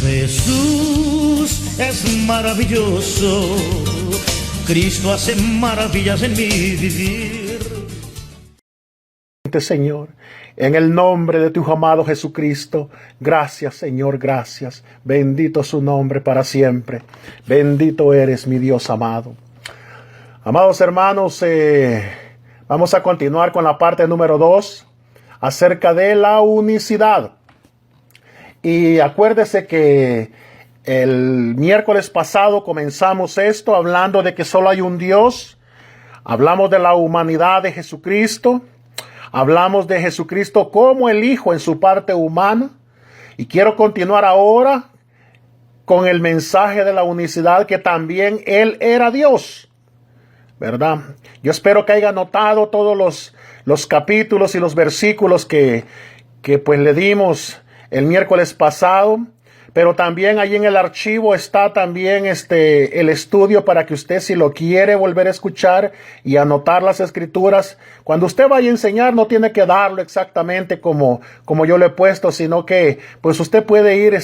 Jesús es maravilloso, Cristo hace maravillas en mi vivir. Señor, en el nombre de tu amado Jesucristo, gracias Señor, gracias. Bendito su nombre para siempre. Bendito eres mi Dios amado. Amados hermanos, vamos a continuar con la parte número 2 acerca de la unicidad. Y acuérdese que el miércoles pasado comenzamos esto hablando de que solo hay un Dios. Hablamos de la humanidad de Jesucristo. Hablamos de Jesucristo como el Hijo en su parte humana. Y quiero continuar ahora con el mensaje de la unicidad, que también Él era Dios, ¿verdad? Yo espero que haya notado todos los capítulos y los versículos que pues le dimos el miércoles pasado, pero también ahí en el archivo está también el estudio para que usted, si lo quiere volver a escuchar y anotar las escrituras, cuando usted vaya a enseñar no tiene que darlo exactamente como yo lo he puesto, sino que pues usted puede ir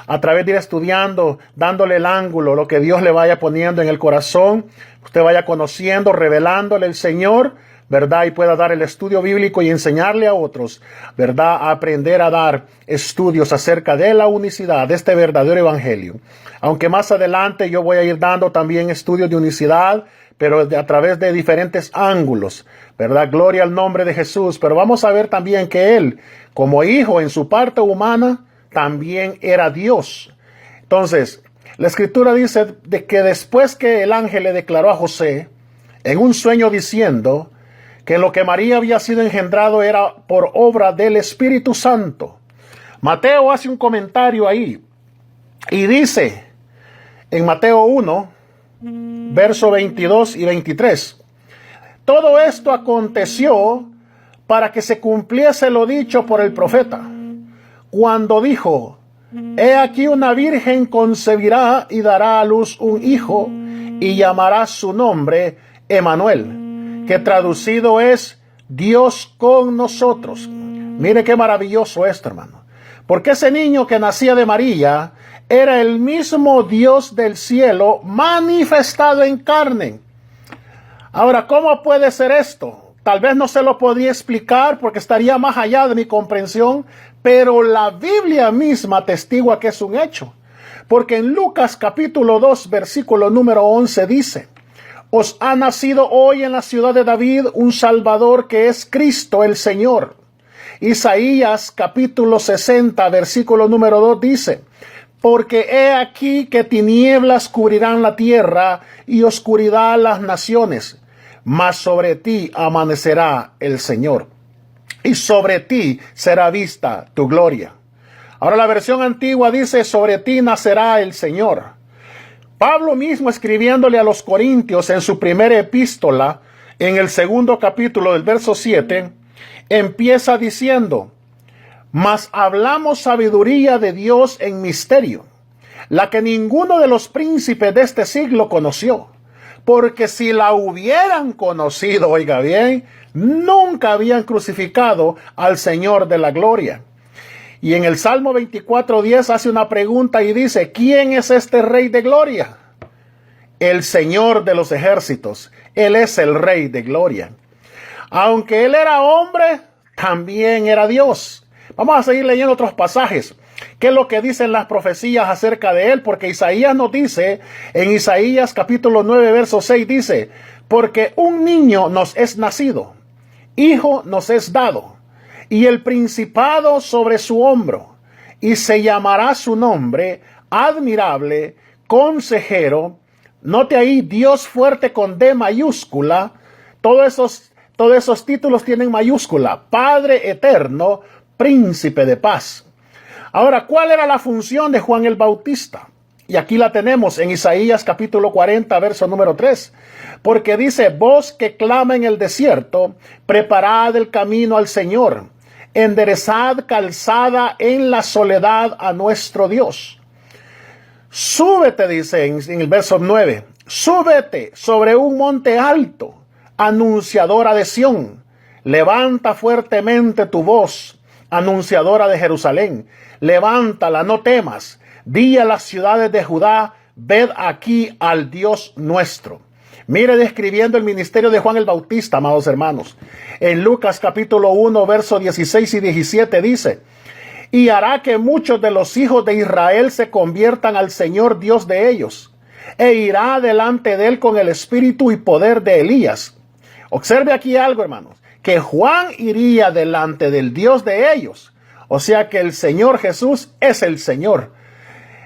a través de ir estudiando, dándole el ángulo, lo que Dios le vaya poniendo en el corazón, usted vaya conociendo, revelándole el Señor, ¿verdad? Y pueda dar el estudio bíblico y enseñarle a otros, ¿verdad? A aprender a dar estudios acerca de la unicidad, de este verdadero evangelio. Aunque más adelante yo voy a ir dando también estudios de unicidad, pero a través de diferentes ángulos, ¿verdad? Gloria al nombre de Jesús. Pero vamos a ver también que Él, como hijo en su parte humana, también era Dios. Entonces, la Escritura dice de que después que el ángel le declaró a José en un sueño diciendo que lo que María había sido engendrado era por obra del Espíritu Santo. Mateo hace un comentario ahí y dice en Mateo 1, verso 22 y 23, todo esto aconteció para que se cumpliese lo dicho por el profeta, cuando dijo, he aquí una virgen concebirá y dará a luz un hijo y llamará su nombre Emmanuel, que traducido es Dios con nosotros. Mire qué maravilloso esto, hermano. Porque ese niño que nacía de María era el mismo Dios del cielo manifestado en carne. Ahora, ¿cómo puede ser esto? Tal vez no se lo podría explicar porque estaría más allá de mi comprensión, pero la Biblia misma atestigua que es un hecho. Porque en Lucas capítulo 2, versículo número 11 dice, os ha nacido hoy en la ciudad de David un Salvador que es Cristo el Señor. Isaías capítulo 60, versículo número 2 dice, porque he aquí que tinieblas cubrirán la tierra y oscuridad las naciones, mas sobre ti amanecerá el Señor, y sobre ti será vista tu gloria. Ahora la versión antigua dice, sobre ti nacerá el Señor. Pablo mismo escribiéndole a los Corintios en su primera epístola, en el segundo capítulo del verso 7, empieza diciendo, mas hablamos sabiduría de Dios en misterio, la que ninguno de los príncipes de este siglo conoció, porque si la hubieran conocido, oiga bien, nunca habían crucificado al Señor de la gloria. Y en el Salmo 24:10 hace una pregunta y dice, ¿quién es este Rey de gloria? El Señor de los ejércitos. Él es el Rey de gloria. Aunque Él era hombre, también era Dios. Vamos a seguir leyendo otros pasajes. ¿Qué es lo que dicen las profecías acerca de Él? Porque Isaías nos dice, en Isaías capítulo 9, verso 6 dice, porque un niño nos es nacido, hijo nos es dado, y el principado sobre su hombro, y se llamará su nombre admirable, consejero. Note ahí, Dios fuerte con D mayúscula. Todos esos títulos tienen mayúscula. Padre eterno, príncipe de paz. Ahora, ¿cuál era la función de Juan el Bautista? Y aquí la tenemos en Isaías capítulo 40, verso número 3. Porque dice, voz que clama en el desierto, preparad el camino al Señor, enderezad calzada en la soledad a nuestro Dios. Súbete, dice en el verso 9, súbete sobre un monte alto, anunciadora de Sión. Levanta fuertemente tu voz, anunciadora de Jerusalén. Levántala, no temas. Di a las ciudades de Judá, ved aquí al Dios nuestro. Mire, describiendo el ministerio de Juan el Bautista, amados hermanos. En Lucas capítulo 1, verso 16 y 17 dice, y hará que muchos de los hijos de Israel se conviertan al Señor Dios de ellos, e irá delante de él con el espíritu y poder de Elías. Observe aquí algo, hermanos, que Juan iría delante del Dios de ellos. O sea que el Señor Jesús es el Señor.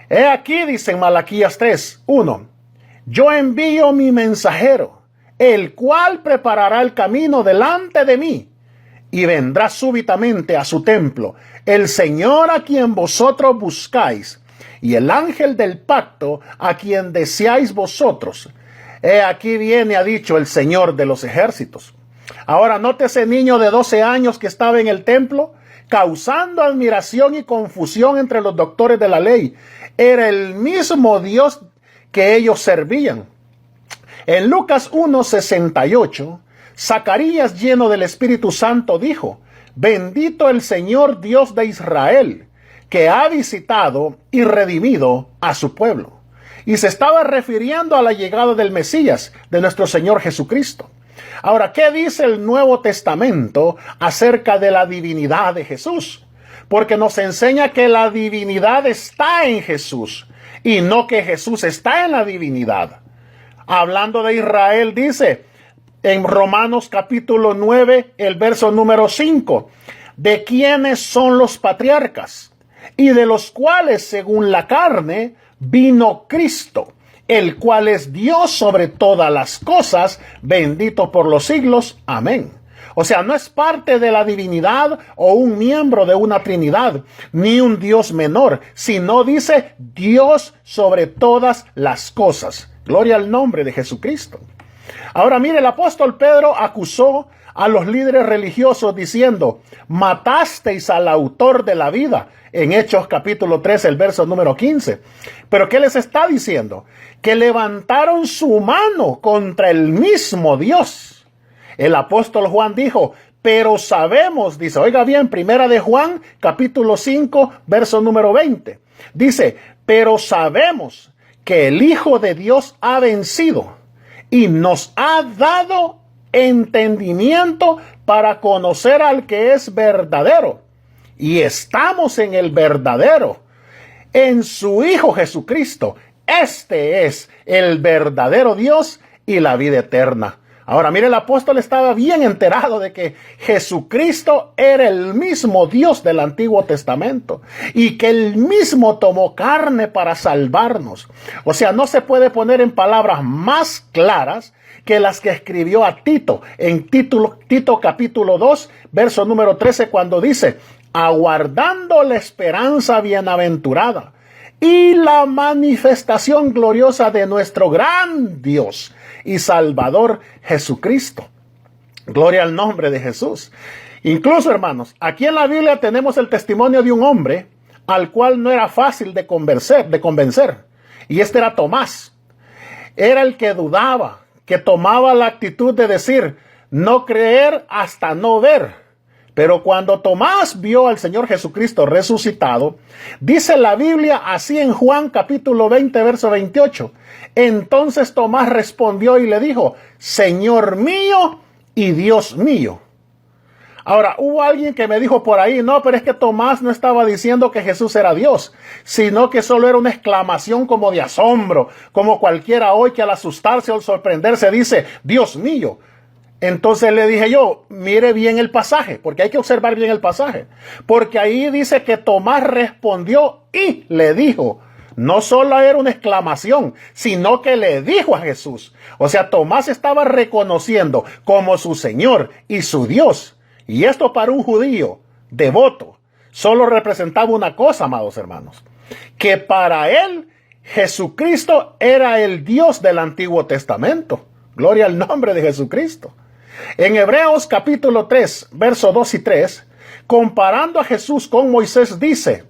He aquí, dice en Malaquías 3:1, yo envío mi mensajero, el cual preparará el camino delante de mí, y vendrá súbitamente a su templo el Señor a quien vosotros buscáis, y el ángel del pacto a quien deseáis vosotros. He aquí viene, ha dicho el Señor de los ejércitos. Ahora note ese niño de 12 años que estaba en el templo, causando admiración y confusión entre los doctores de la ley. Era el mismo Dios que ellos servían. En Lucas 1:68, Zacarías, lleno del Espíritu Santo, dijo, bendito el Señor Dios de Israel, que ha visitado y redimido a su pueblo. Y se estaba refiriendo a la llegada del Mesías, de nuestro Señor Jesucristo. Ahora, ¿qué dice el Nuevo Testamento acerca de la divinidad de Jesús? Porque nos enseña que la divinidad está en Jesús y no que Jesús está en la divinidad. Hablando de Israel, dice en Romanos capítulo 9, el verso número 5, de quiénes son los patriarcas y de los cuales, según la carne, vino Cristo, el cual es Dios sobre todas las cosas, bendito por los siglos. Amén. O sea, no es parte de la divinidad o un miembro de una trinidad, ni un Dios menor, sino dice Dios sobre todas las cosas. Gloria al nombre de Jesucristo. Ahora mire, el apóstol Pedro acusó a los líderes religiosos diciendo, matasteis al autor de la vida, en Hechos capítulo 3, el verso número 15. Pero ¿qué les está diciendo? Que levantaron su mano contra el mismo Dios. El apóstol Juan dijo, pero sabemos, dice, oiga bien, primera de Juan, capítulo 5, verso número 20. Dice, pero sabemos que el Hijo de Dios ha vencido y nos ha dado entendimiento para conocer al que es verdadero. Y estamos en el verdadero, en su Hijo Jesucristo. Este es el verdadero Dios y la vida eterna. Ahora, mire, el apóstol estaba bien enterado de que Jesucristo era el mismo Dios del Antiguo Testamento y que él mismo tomó carne para salvarnos. O sea, no se puede poner en palabras más claras que las que escribió a Tito en Tito capítulo 2, verso número 13, cuando dice, aguardando la esperanza bienaventurada y la manifestación gloriosa de nuestro gran Dios y Salvador Jesucristo. Gloria al nombre de Jesús. Incluso, hermanos, aquí en la Biblia tenemos el testimonio de un hombre al cual no era fácil de convencer. Y este era Tomás. Era el que dudaba, que tomaba la actitud de decir, no creer hasta no ver. Pero cuando Tomás vio al Señor Jesucristo resucitado, dice la Biblia así en Juan capítulo 20, verso 28. Entonces Tomás respondió y le dijo, Señor mío y Dios mío. Ahora, hubo alguien que me dijo por ahí, no, pero es que Tomás no estaba diciendo que Jesús era Dios, sino que solo era una exclamación como de asombro, como cualquiera hoy que al asustarse o al sorprenderse dice, Dios mío. Entonces le dije yo, mire bien el pasaje, porque hay que observar bien el pasaje. Porque ahí dice que Tomás respondió y le dijo. No solo era una exclamación, sino que le dijo a Jesús. O sea, Tomás estaba reconociendo como su Señor y su Dios. Y esto para un judío devoto solo representaba una cosa, amados hermanos, que para él Jesucristo era el Dios del Antiguo Testamento. Gloria al nombre de Jesucristo. En Hebreos capítulo 3, versos 2 y 3, comparando a Jesús con Moisés, dice: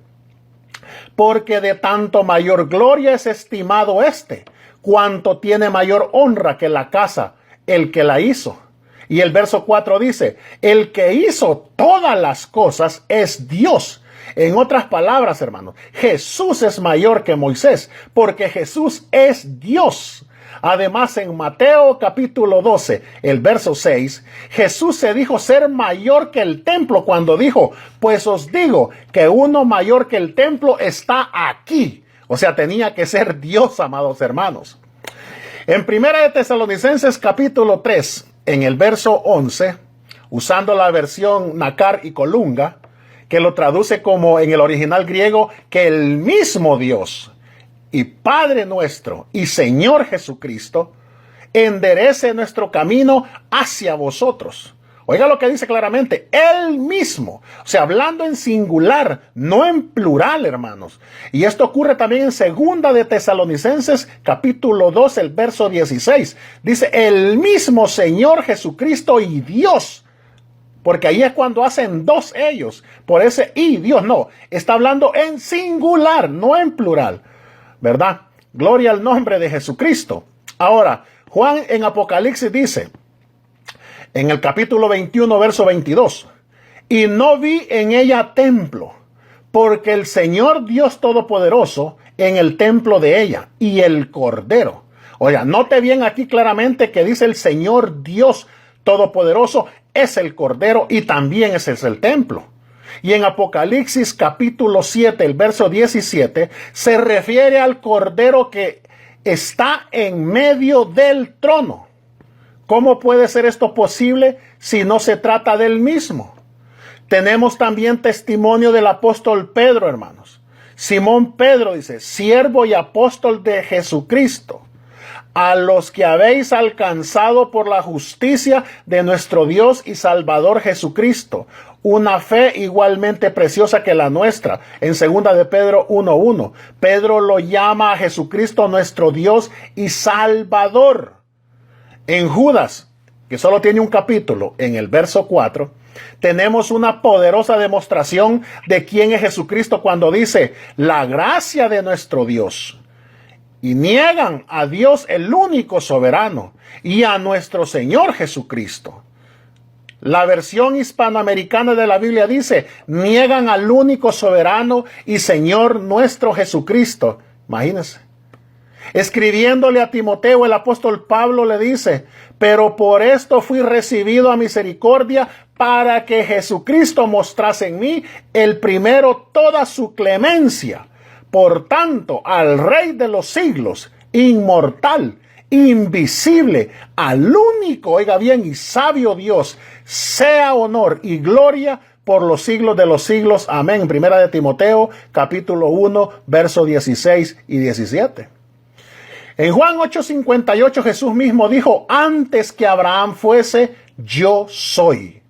porque de tanto mayor gloria es estimado cuanto tiene mayor honra que la casa, el que la hizo. Y el verso 4 dice: el que hizo todas las cosas es Dios. En otras palabras, hermanos, Jesús es mayor que Moisés, porque Jesús es Dios. Además, en Mateo capítulo 12, el verso 6, Jesús se dijo ser mayor que el templo cuando dijo: pues os digo que uno mayor que el templo está aquí. O sea, tenía que ser Dios, amados hermanos. En Primera de Tesalonicenses capítulo 3, en el verso 11, usando la versión Nácar y Colunga, que lo traduce como en el original griego, que el mismo Dios y Padre nuestro y Señor Jesucristo enderece nuestro camino hacia vosotros. Oiga lo que dice claramente: Él mismo. O sea, hablando en singular, no en plural, hermanos. Y esto ocurre también en Segunda de Tesalonicenses, capítulo 2, el verso 16. Dice: el mismo Señor Jesucristo y Dios. Porque ahí es cuando hacen dos ellos. Por ese y Dios, no. Está hablando en singular, no en plural. ¿Verdad? Gloria al nombre de Jesucristo. Ahora, Juan en Apocalipsis dice, en el capítulo 21, verso 22, y no vi en ella templo, porque el Señor Dios Todopoderoso en el templo de ella, y el Cordero. Oiga, note bien aquí claramente que dice el Señor Dios Todopoderoso es el Cordero y también ese es el templo. Y en Apocalipsis capítulo 7, el verso 17, se refiere al Cordero que está en medio del trono. ¿Cómo puede ser esto posible si no se trata del mismo? Tenemos también testimonio del apóstol Pedro, hermanos. Simón Pedro dice: siervo y apóstol de Jesucristo, a los que habéis alcanzado por la justicia de nuestro Dios y Salvador Jesucristo, una fe igualmente preciosa que la nuestra. En segunda de Pedro 1:1, Pedro lo llama a Jesucristo nuestro Dios y Salvador. En Judas, que solo tiene un capítulo, en el verso 4, tenemos una poderosa demostración de quién es Jesucristo cuando dice: la gracia de nuestro Dios. Y niegan a Dios el único soberano y a nuestro Señor Jesucristo. La versión hispanoamericana de la Biblia dice: niegan al único soberano y Señor nuestro Jesucristo. Imagínense. Escribiéndole a Timoteo, el apóstol Pablo le dice: pero por esto fui recibido a misericordia, para que Jesucristo mostrase en mí el primero toda su clemencia. Por tanto, al Rey de los siglos, inmortal, invisible, al único, oiga bien, y sabio Dios, sea honor y gloria por los siglos de los siglos. Amén. Primera de Timoteo, capítulo 1, versos 16 y 17. En Juan 8:58 Jesús mismo dijo: antes que Abraham fuese, yo soy.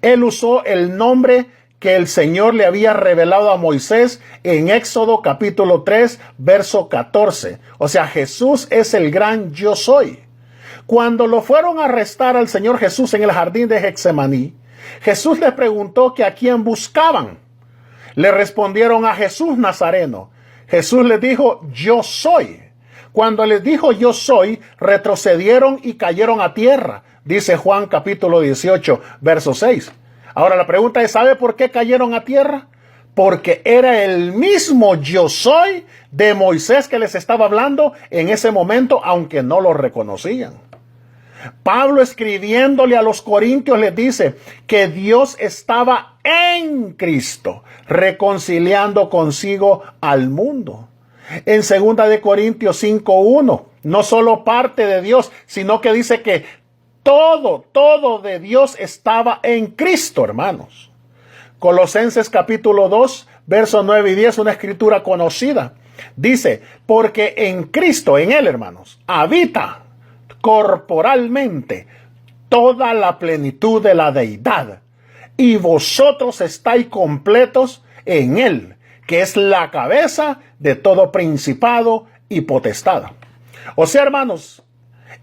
Él usó el nombre que el Señor le había revelado a Moisés en Éxodo capítulo 3, verso 14. O sea, Jesús es el gran yo soy. Cuando lo fueron a arrestar al Señor Jesús en el jardín de Getsemaní, Jesús les preguntó que a quién buscaban. Le respondieron: a Jesús Nazareno. Jesús les dijo: yo soy. Cuando les dijo yo soy, retrocedieron y cayeron a tierra. Dice Juan capítulo 18, verso 6. Ahora la pregunta es: ¿sabe por qué cayeron a tierra? Porque era el mismo yo soy de Moisés que les estaba hablando en ese momento, aunque no lo reconocían. Pablo, escribiéndole a los corintios, les dice que Dios estaba en Cristo, reconciliando consigo al mundo. En 2 de Corintios 5:1, no solo parte de Dios, sino que dice que todo de Dios estaba en Cristo, hermanos. Colosenses capítulo 2, versos 9 y 10, una escritura conocida. Dice: porque en Cristo, en Él, hermanos, habita corporalmente toda la plenitud de la deidad, y vosotros estáis completos en Él, que es la cabeza de todo principado y potestad. O sea, hermanos,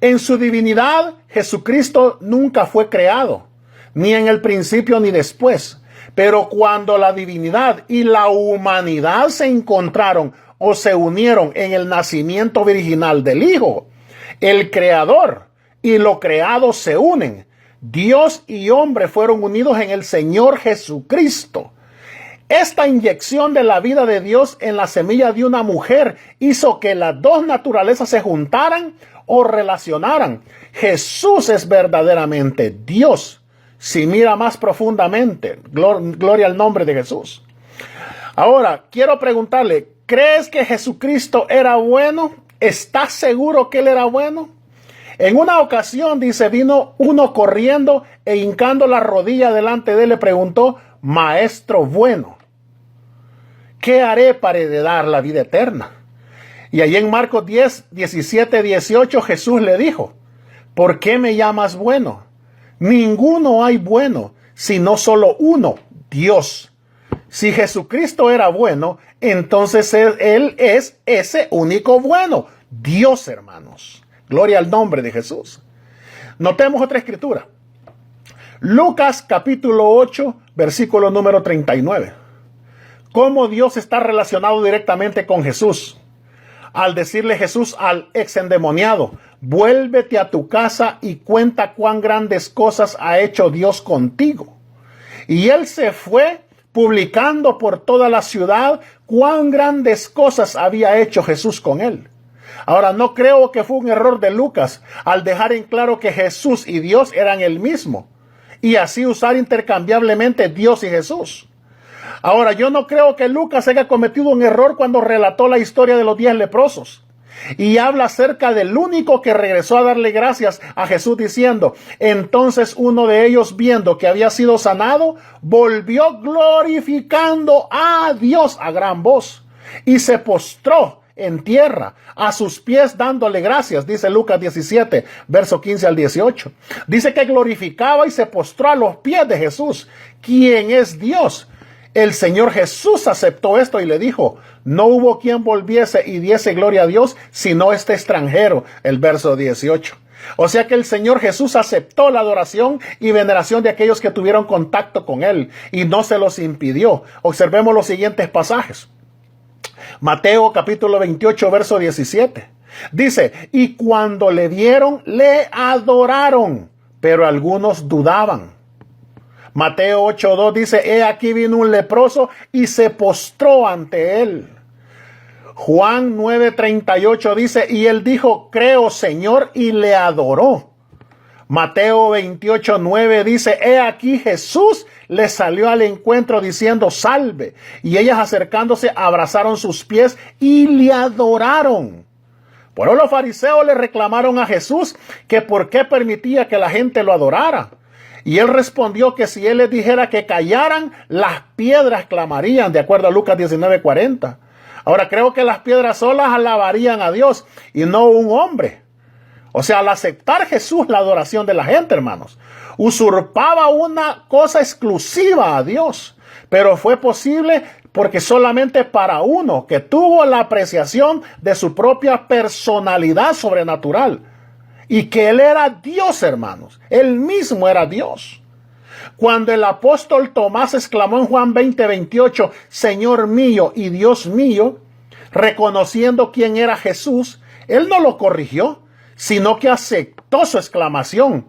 en su divinidad, Jesucristo nunca fue creado, ni en el principio ni después. Pero cuando la divinidad y la humanidad se encontraron o se unieron en el nacimiento virginal del Hijo, el Creador y lo creado se unen. Dios y hombre fueron unidos en el Señor Jesucristo. Esta inyección de la vida de Dios en la semilla de una mujer hizo que las dos naturalezas se juntaran o relacionaran. Jesús es verdaderamente Dios. Si mira más profundamente, gloria al nombre de Jesús. Ahora, quiero preguntarle, ¿crees que Jesucristo era bueno? ¿Estás seguro que Él era bueno? En una ocasión, dice, vino uno corriendo e hincando la rodilla delante de él, le preguntó, Maestro bueno, ¿qué haré para heredar la vida eterna? Y allí en Marcos 10, 17, 18, Jesús le dijo, ¿por qué me llamas bueno? Ninguno hay bueno, sino solo uno, Dios. Si Jesucristo era bueno, entonces Él es ese único bueno, Dios, hermanos. Gloria al nombre de Jesús. Notemos otra escritura. Lucas capítulo 8, versículo número 39. Cómo Dios está relacionado directamente con Jesús. Al decirle Jesús al ex endemoniado, vuélvete a tu casa y cuenta cuán grandes cosas ha hecho Dios contigo. Y él se fue publicando por toda la ciudad cuán grandes cosas había hecho Jesús con él. Ahora, no creo que fue un error de Lucas al dejar en claro que Jesús y Dios eran el mismo, y así usar intercambiablemente Dios y Jesús. Ahora, yo no creo que Lucas haya cometido un error cuando relató la historia de los 10 leprosos. Y habla acerca del único que regresó a darle gracias a Jesús diciendo, entonces uno de ellos viendo que había sido sanado, volvió glorificando a Dios a gran voz y se postró en tierra a sus pies dándole gracias, dice Lucas 17, verso 15 al 18. Dice que glorificaba y se postró a los pies de Jesús, quien es Dios. El Señor Jesús aceptó esto y le dijo, no hubo quien volviese y diese gloria a Dios, sino este extranjero, el verso 18. O sea que el Señor Jesús aceptó la adoración y veneración de aquellos que tuvieron contacto con Él y no se los impidió. Observemos los siguientes pasajes. Mateo capítulo 28, verso 17. Dice, y cuando le vieron, le adoraron, pero algunos dudaban. Mateo 8:2 dice, he aquí vino un leproso y se postró ante él. Juan 9:38 dice, y él dijo, creo Señor, y le adoró. Mateo 28:9 dice, he aquí Jesús le salió al encuentro diciendo, salve. Y ellas acercándose abrazaron sus pies y le adoraron. Pero los fariseos le reclamaron a Jesús que por qué permitía que la gente lo adorara. Y él respondió que si él les dijera que callaran, las piedras clamarían, de acuerdo a Lucas 19:40. Ahora, creo que las piedras solas alabarían a Dios y no un hombre. O sea, al aceptar Jesús la adoración de la gente, hermanos, usurpaba una cosa exclusiva a Dios. Pero fue posible porque solamente para uno que tuvo la apreciación de su propia personalidad sobrenatural. Y que Él era Dios, hermanos. Él mismo era Dios. Cuando el apóstol Tomás exclamó en Juan 20:28, Señor mío y Dios mío, reconociendo quién era Jesús, Él no lo corrigió, sino que aceptó su exclamación.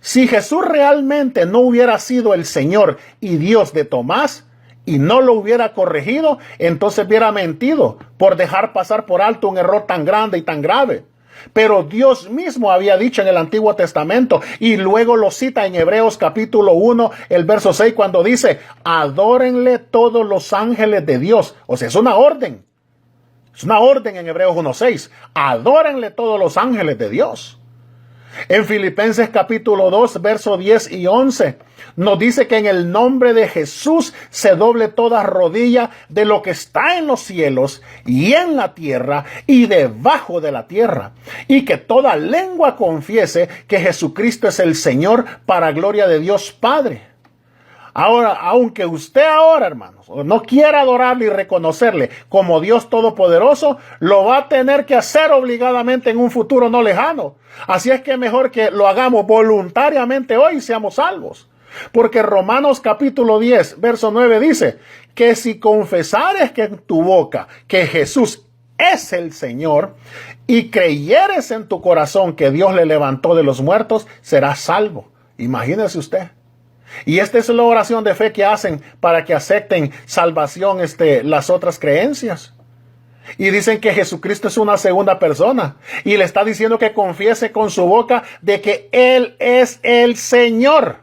Si Jesús realmente no hubiera sido el Señor y Dios de Tomás, y no lo hubiera corregido, entonces hubiera mentido por dejar pasar por alto un error tan grande y tan grave. Pero Dios mismo había dicho en el Antiguo Testamento y luego lo cita en Hebreos capítulo 1, el verso 6, cuando dice, adórenle todos los ángeles de Dios. O sea, es una orden. Es una orden en Hebreos 1:6. Adórenle todos los ángeles de Dios. En Filipenses capítulo 2, verso 10 y 11, nos dice que en el nombre de Jesús se doble toda rodilla de lo que está en los cielos y en la tierra y debajo de la tierra, y que toda lengua confiese que Jesucristo es el Señor para gloria de Dios Padre. Ahora, aunque usted ahora, hermanos, no quiera adorarle y reconocerle como Dios Todopoderoso, lo va a tener que hacer obligadamente en un futuro no lejano. Así es que mejor que lo hagamos voluntariamente hoy y seamos salvos. Porque Romanos capítulo 10, verso 9 dice que si confesares que en tu boca que Jesús es el Señor y creyeres en tu corazón que Dios le levantó de los muertos, serás salvo. Imagínese usted. Y esta es la oración de fe que hacen para que acepten salvación las otras creencias. Y dicen que Jesucristo es una segunda persona. Y le está diciendo que confiese con su boca de que Él es el Señor.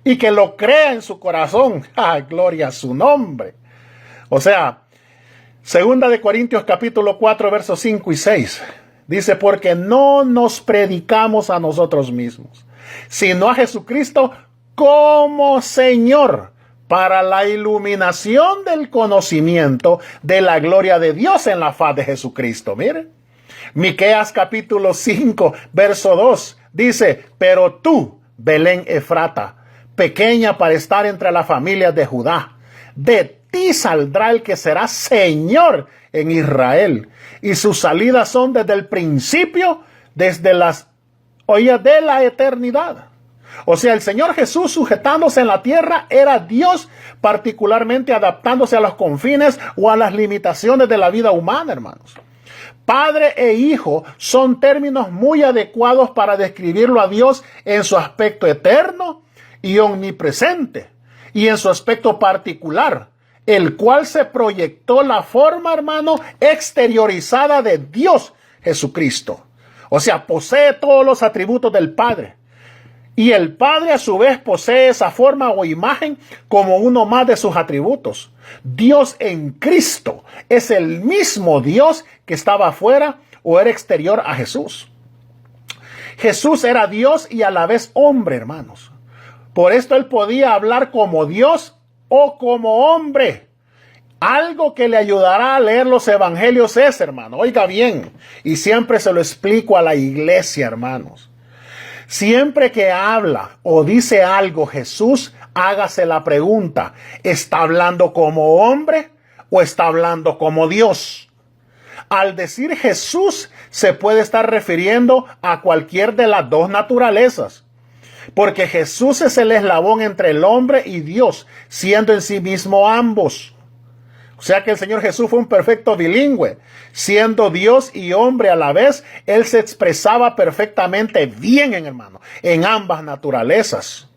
Y que lo crea en su corazón. ¡Ah, gloria a su nombre! O sea, 2 Corintios capítulo 4, versos 5 y 6. Dice, porque no nos predicamos a nosotros mismos, sino a Jesucristo como Señor, para la iluminación del conocimiento de la gloria de Dios en la faz de Jesucristo. Miren, Miqueas capítulo 5, verso 2, dice, pero tú, Belén Efrata, pequeña para estar entre las familias de Judá, de ti saldrá el que será Señor en Israel, y sus salidas son desde el principio, desde las ollas de la eternidad. O sea, el Señor Jesús sujetándose en la tierra era Dios, particularmente adaptándose a los confines o a las limitaciones de la vida humana, hermanos. Padre e hijo son términos muy adecuados para describirlo a Dios en su aspecto eterno y omnipresente, y en su aspecto particular, el cual se proyectó la forma, hermano, exteriorizada de Dios Jesucristo. O sea, posee todos los atributos del Padre. Y el Padre a su vez posee esa forma o imagen como uno más de sus atributos. Dios en Cristo es el mismo Dios que estaba afuera o era exterior a Jesús. Jesús era Dios y a la vez hombre, hermanos. Por esto él podía hablar como Dios o como hombre. Algo que le ayudará a leer los evangelios es, hermano, oiga bien, y siempre se lo explico a la iglesia, hermanos. Siempre que habla o dice algo Jesús, hágase la pregunta, ¿está hablando como hombre o está hablando como Dios? Al decir Jesús, se puede estar refiriendo a cualquier de las dos naturalezas, porque Jesús es el eslabón entre el hombre y Dios, siendo en sí mismo ambos. O sea que el Señor Jesús fue un perfecto bilingüe. Siendo Dios y hombre a la vez, Él se expresaba perfectamente bien, hermano, en ambas naturalezas.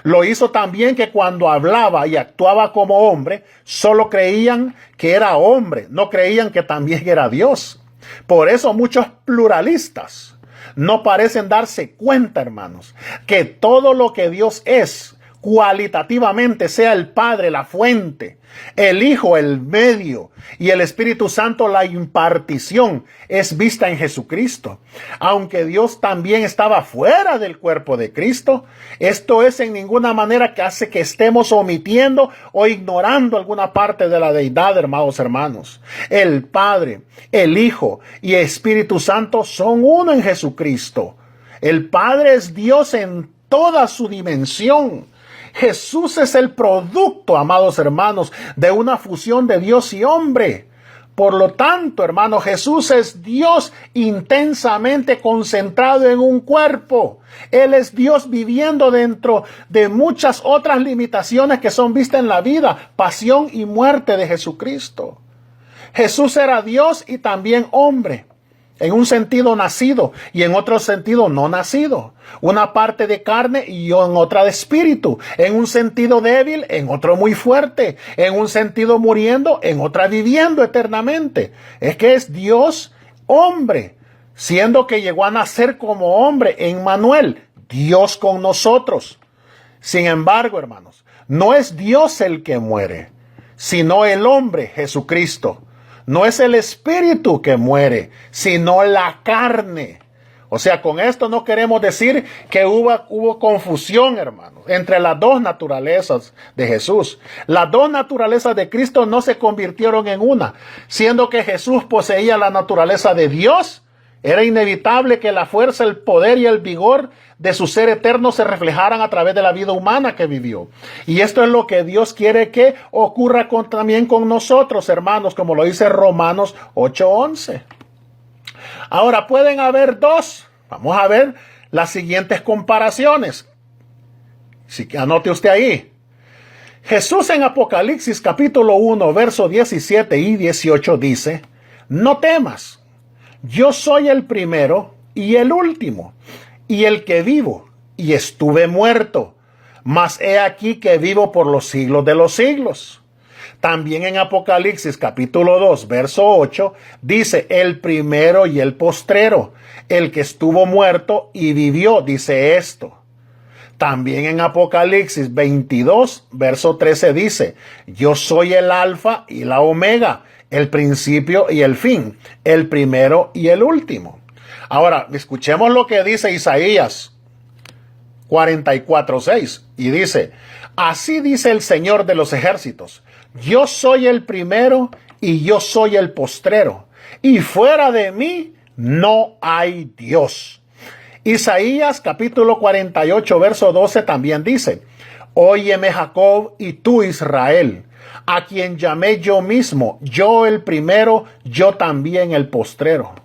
Lo hizo también que cuando hablaba y actuaba como hombre, solo creían que era hombre, no creían que también era Dios. Por eso muchos pluralistas no parecen darse cuenta, hermanos, que todo lo que Dios es, cualitativamente, sea el Padre la fuente, el Hijo el medio y el Espíritu Santo la impartición, es vista en Jesucristo. Aunque Dios también estaba fuera del cuerpo de Cristo, esto es en ninguna manera que hace que estemos omitiendo o ignorando alguna parte de la deidad, hermanos. El Padre, el Hijo y el Espíritu Santo son uno en Jesucristo. El Padre es Dios en toda su dimensión. Jesús es el producto, amados hermanos, de una fusión de Dios y hombre. Por lo tanto, hermano, Jesús es Dios intensamente concentrado en un cuerpo. Él es Dios viviendo dentro de muchas otras limitaciones que son vistas en la vida, pasión y muerte de Jesucristo. Jesús era Dios y también hombre. En un sentido nacido y en otro sentido no nacido. Una parte de carne y en otra de espíritu. En un sentido débil, en otro muy fuerte. En un sentido muriendo, en otra viviendo eternamente. Es que es Dios hombre, siendo que llegó a nacer como hombre en Manuel, Dios con nosotros. Sin embargo, hermanos, no es Dios el que muere, sino el hombre, Jesucristo. No es el espíritu que muere, sino la carne. O sea, con esto no queremos decir que hubo confusión, hermanos, entre las dos naturalezas de Jesús. Las dos naturalezas de Cristo no se convirtieron en una, siendo que Jesús poseía la naturaleza de Dios, Era inevitable que la fuerza, el poder y el vigor de su ser eterno se reflejaran a través de la vida humana que vivió. Y esto es lo que Dios quiere que ocurra también con nosotros, hermanos, como lo dice Romanos 8:11. Ahora, pueden haber dos. Vamos a ver las siguientes comparaciones. Anote usted ahí. Jesús en Apocalipsis capítulo 1, verso 17 y 18 dice: no temas, yo soy el primero y el último, y el que vivo, y estuve muerto, mas he aquí que vivo por los siglos de los siglos. También en Apocalipsis capítulo 2, verso 8, dice: el primero y el postrero, el que estuvo muerto y vivió, dice esto. También en Apocalipsis 22, verso 13 dice: yo soy el alfa y la omega, el principio y el fin, el primero y el último. Ahora, escuchemos lo que dice Isaías 44:6, y dice: así dice el Señor de los ejércitos, yo soy el primero y yo soy el postrero, y fuera de mí no hay Dios. Isaías capítulo 48, verso 12 también dice: óyeme Jacob y tú Israel, a quien llamé yo mismo, yo el primero, yo también el postrero.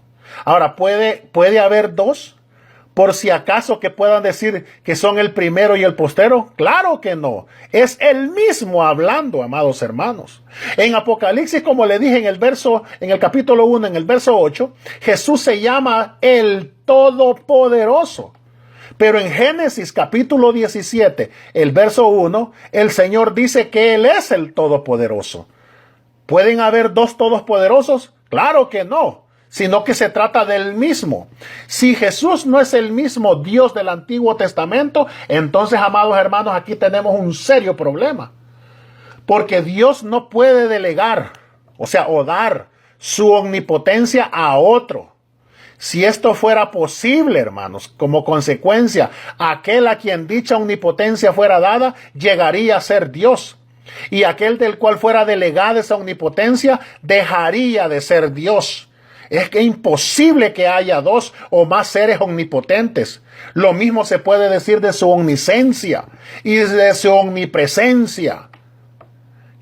Ahora, ¿puede haber dos? Por si acaso que puedan decir que son el primero y el postrero. Claro que no. Es el mismo hablando, amados hermanos. En Apocalipsis, como le dije en el capítulo 1, en el verso 8, Jesús se llama el Todopoderoso. Pero en Génesis capítulo 17, el verso 1, el Señor dice que Él es el Todopoderoso. ¿Pueden haber dos todopoderosos? Claro que no, sino que se trata del mismo. Si Jesús no es el mismo Dios del Antiguo Testamento, entonces, amados hermanos, aquí tenemos un serio problema. Porque Dios no puede delegar, o dar su omnipotencia a otro. Si esto fuera posible, hermanos, como consecuencia, aquel a quien dicha omnipotencia fuera dada, llegaría a ser Dios. Y aquel del cual fuera delegada esa omnipotencia, dejaría de ser Dios. Es que imposible que haya dos o más seres omnipotentes. Lo mismo se puede decir de su omnisciencia y de su omnipresencia.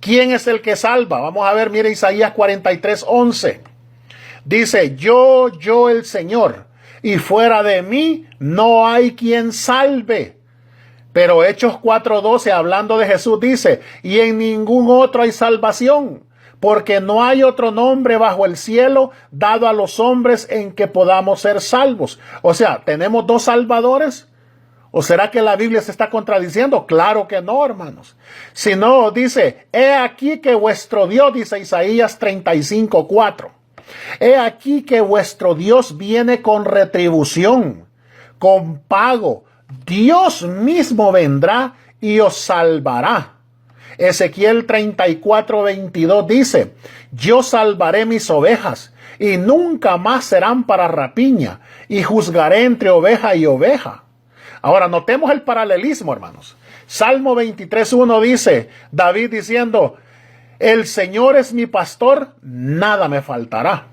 ¿Quién es el que salva? Vamos a ver, mire Isaías 43:11. Dice: yo el Señor, y fuera de mí no hay quien salve. Pero Hechos 4:12, hablando de Jesús, dice: y en ningún otro hay salvación, porque no hay otro nombre bajo el cielo dado a los hombres en que podamos ser salvos. O sea, ¿tenemos dos salvadores? ¿O será que la Biblia se está contradiciendo? Claro que no, hermanos. Si no, dice: he aquí que vuestro Dios, dice Isaías 35:4. He aquí que vuestro Dios viene con retribución, con pago. Dios mismo vendrá y os salvará. Ezequiel 34:22 dice: yo salvaré mis ovejas y nunca más serán para rapiña, y juzgaré entre oveja y oveja. Ahora, notemos el paralelismo, hermanos. Salmo 23:1 dice, David diciendo: el Señor es mi pastor, nada me faltará.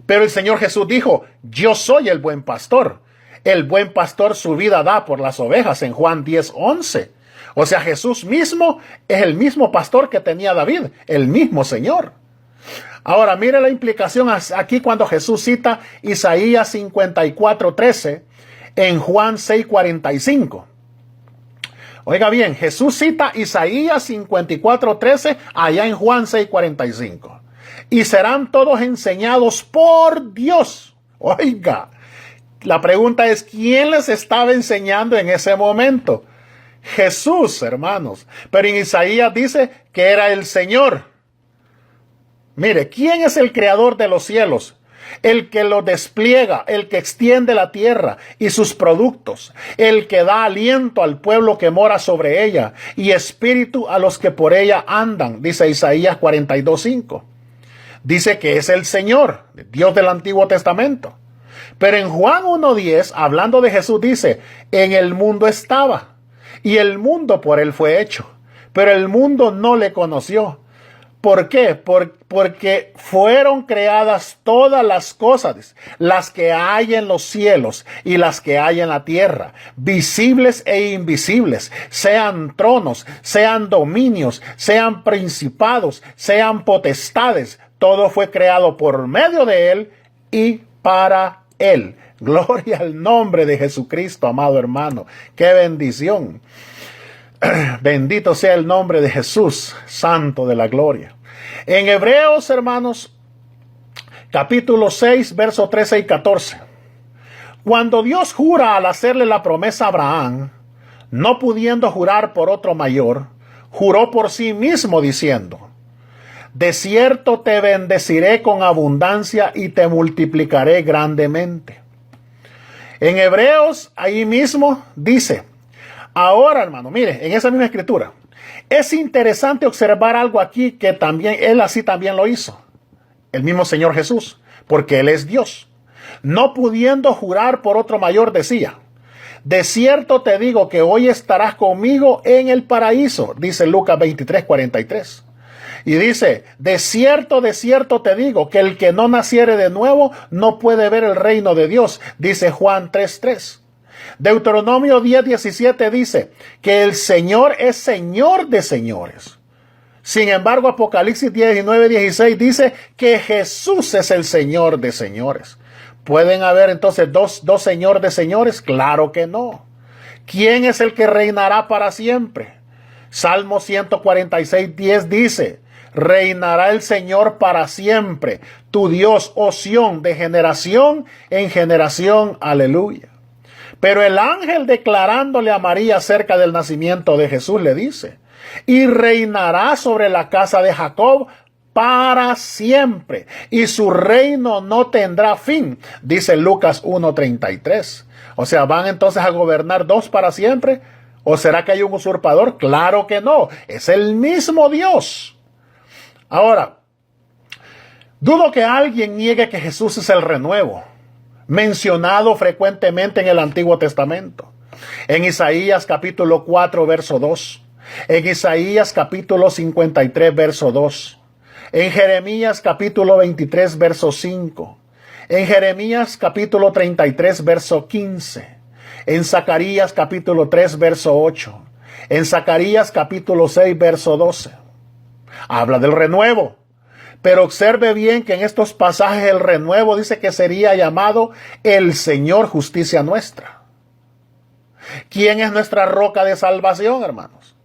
Pero el Señor Jesús dijo: yo soy el buen pastor. El buen pastor su vida da por las ovejas, en Juan 10:11. O sea, Jesús mismo es el mismo pastor que tenía David, el mismo Señor. Ahora, mire la implicación aquí cuando Jesús cita Isaías 54:13 en Juan 6:45. Oiga bien, Jesús cita Isaías 54:13 allá en Juan 6:45. Y serán todos enseñados por Dios. Oiga, la pregunta es: ¿quién les estaba enseñando en ese momento? Jesús, hermanos. Pero en Isaías dice que era el Señor. Mire, ¿quién es el creador de los cielos? El que lo despliega, el que extiende la tierra y sus productos, el que da aliento al pueblo que mora sobre ella y espíritu a los que por ella andan, dice Isaías 42:5. Dice que es el Señor, Dios del Antiguo Testamento. Pero en Juan 1:10, hablando de Jesús, dice: en el mundo estaba, y el mundo por él fue hecho, pero el mundo no le conoció. ¿Por qué? Porque fueron creadas todas las cosas, las que hay en los cielos y las que hay en la tierra, visibles e invisibles, sean tronos, sean dominios, sean principados, sean potestades. Todo fue creado por medio de Él y para Él. Gloria al nombre de Jesucristo, amado hermano. ¡Qué bendición! Bendito sea el nombre de Jesús, Santo de la gloria. En Hebreos, hermanos, capítulo 6, versos 13 y 14. Cuando Dios jura al hacerle la promesa a Abraham, no pudiendo jurar por otro mayor, juró por sí mismo diciendo: de cierto te bendeciré con abundancia y te multiplicaré grandemente. En Hebreos, ahí mismo dice: ahora, hermano, mire, en esa misma escritura, es interesante observar algo aquí que también, Él así también lo hizo. El mismo Señor Jesús, porque Él es Dios. No pudiendo jurar por otro mayor, decía: de cierto te digo que hoy estarás conmigo en el paraíso, dice Lucas 23:43. Y dice: de cierto te digo que el que no naciere de nuevo no puede ver el reino de Dios, dice Juan 3:3. Deuteronomio 10:17 dice que el Señor es Señor de señores. Sin embargo, Apocalipsis 19:16 dice que Jesús es el Señor de señores. ¿Pueden haber entonces dos señores de señores? Claro que no. ¿Quién es el que reinará para siempre? Salmo 146:10 dice: reinará el Señor para siempre, tu Dios, oh Sión, de generación en generación. Aleluya. Pero el ángel, declarándole a María acerca del nacimiento de Jesús, le dice: y reinará sobre la casa de Jacob para siempre, y su reino no tendrá fin, dice Lucas 1:33. O sea, ¿van entonces a gobernar dos para siempre? ¿O será que hay un usurpador? Claro que no, es el mismo Dios. Ahora, dudo que alguien niegue que Jesús es el renuevo, mencionado frecuentemente en el Antiguo Testamento. En Isaías capítulo 4, verso 2. En Isaías capítulo 53, verso 2. En Jeremías capítulo 23, verso 5. En Jeremías capítulo 33, verso 15. En Zacarías capítulo 3, verso 8. En Zacarías capítulo 6, verso 12. Habla del renuevo. Pero observe bien que en estos pasajes el renuevo dice que sería llamado el Señor justicia nuestra. ¿Quién es nuestra roca de salvación, hermanos?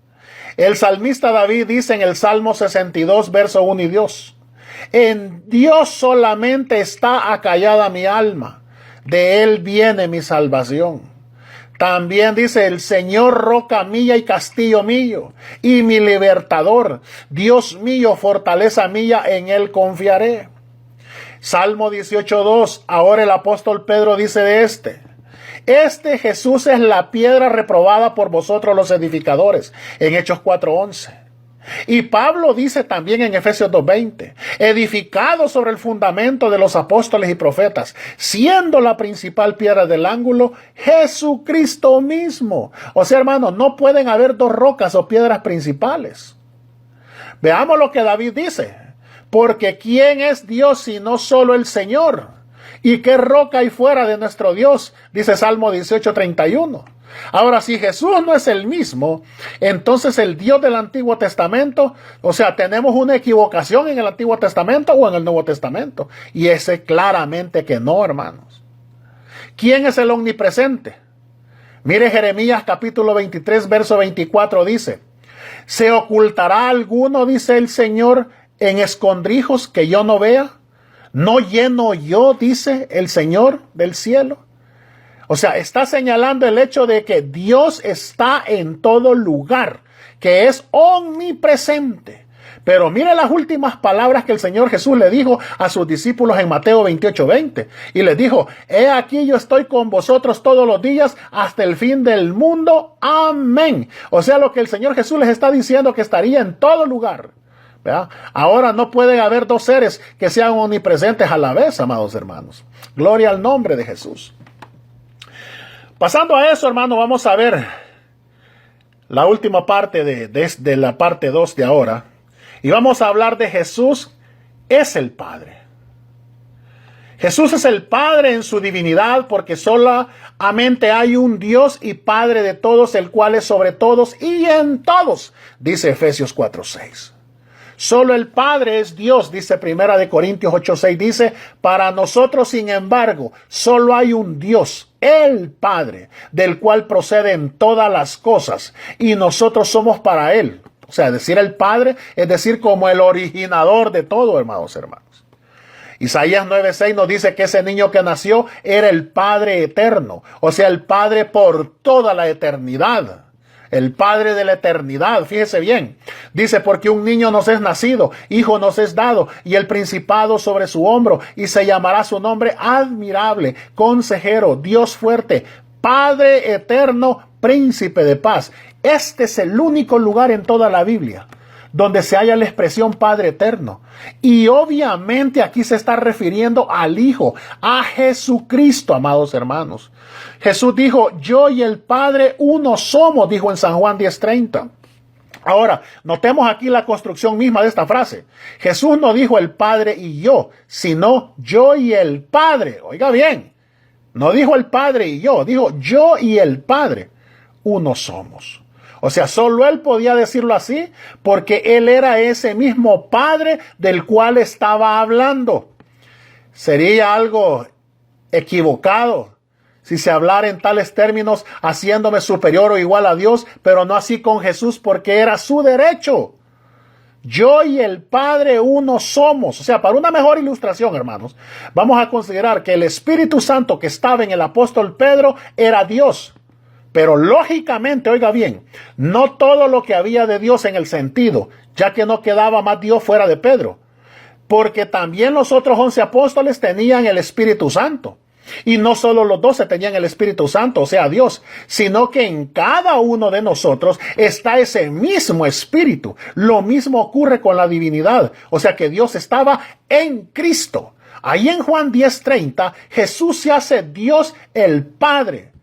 El salmista David dice en el Salmo 62, verso 1 y 2: en Dios solamente está acallada mi alma, de Él viene mi salvación. También dice: el Señor roca mía y castillo mío, y mi libertador, Dios mío, fortaleza mía, en Él confiaré. Salmo 18:2, ahora el apóstol Pedro dice de este Jesús es la piedra reprobada por vosotros los edificadores, en Hechos 4:11. Y Pablo dice también en Efesios 2:20, edificado sobre el fundamento de los apóstoles y profetas, siendo la principal piedra del ángulo Jesucristo mismo. O sea, hermanos, no pueden haber dos rocas o piedras principales. Veamos lo que David dice: porque ¿quién es Dios sino solo el Señor? ¿Y qué roca hay fuera de nuestro Dios? Dice Salmo 18:31. Ahora, si Jesús no es el mismo, entonces el Dios del Antiguo Testamento, o sea, tenemos una equivocación en el Antiguo Testamento o en el Nuevo Testamento. Y ese claramente que no, hermanos. ¿Quién es el omnipresente? Mire Jeremías capítulo 23, verso 24 dice: ¿se ocultará alguno, dice el Señor, en escondrijos que yo no vea? ¿No lleno yo, dice el Señor del cielo? O sea, está señalando el hecho de que Dios está en todo lugar, que es omnipresente. Pero mire las últimas palabras que el Señor Jesús le dijo a sus discípulos en Mateo 28:20. Y les dijo: he aquí yo estoy con vosotros todos los días hasta el fin del mundo. Amén. O sea, lo que el Señor Jesús les está diciendo, que estaría en todo lugar. ¿Verdad? Ahora no puede haber dos seres que sean omnipresentes a la vez, amados hermanos. Gloria al nombre de Jesús. Pasando a eso, hermano, vamos a ver la última parte de la parte 2 de ahora. Y vamos a hablar de Jesús, es el Padre. Jesús es el Padre en su divinidad porque solamente hay un Dios y Padre de todos, el cual es sobre todos y en todos, dice Efesios 4:6. Solo el Padre es Dios, dice 1 Corintios 8:6, dice, para nosotros, sin embargo, solo hay un Dios, el Padre, del cual proceden todas las cosas, y nosotros somos para Él. O sea, decir el Padre es decir como el originador de todo, hermanos. Isaías 9:6 nos dice que ese niño que nació era el Padre eterno, o sea, el Padre por toda la eternidad. El Padre de la eternidad, fíjese bien. Dice, porque un niño nos es nacido, hijo nos es dado, y el principado sobre su hombro, y se llamará su nombre admirable, consejero, Dios fuerte, Padre eterno, príncipe de paz. Este es el único lugar en toda la Biblia donde se halla la expresión Padre eterno. Y obviamente aquí se está refiriendo al Hijo, a Jesucristo, amados hermanos. Jesús dijo, yo y el Padre uno somos, dijo en San Juan 10:30. Ahora, notemos aquí la construcción misma de esta frase. Jesús no dijo el Padre y yo, sino yo y el Padre. Oiga bien, no dijo el Padre y yo, dijo yo y el Padre uno somos. O sea, solo Él podía decirlo así porque Él era ese mismo Padre del cual estaba hablando. Sería algo equivocado si se hablara en tales términos, haciéndome superior o igual a Dios, pero no así con Jesús porque era su derecho. Yo y el Padre uno somos. O sea, para una mejor ilustración, hermanos, vamos a considerar que el Espíritu Santo que estaba en el apóstol Pedro era Dios. Pero lógicamente, oiga bien, no todo lo que había de Dios en el sentido, ya que no quedaba más Dios fuera de Pedro, porque también los otros 11 apóstoles tenían el Espíritu Santo. Y no solo los 12 tenían el Espíritu Santo, o sea, Dios, sino que en cada uno de nosotros está ese mismo Espíritu. Lo mismo ocurre con la divinidad, o sea que Dios estaba en Cristo. Ahí en Juan 10:30, Jesús se hace Dios el Padre.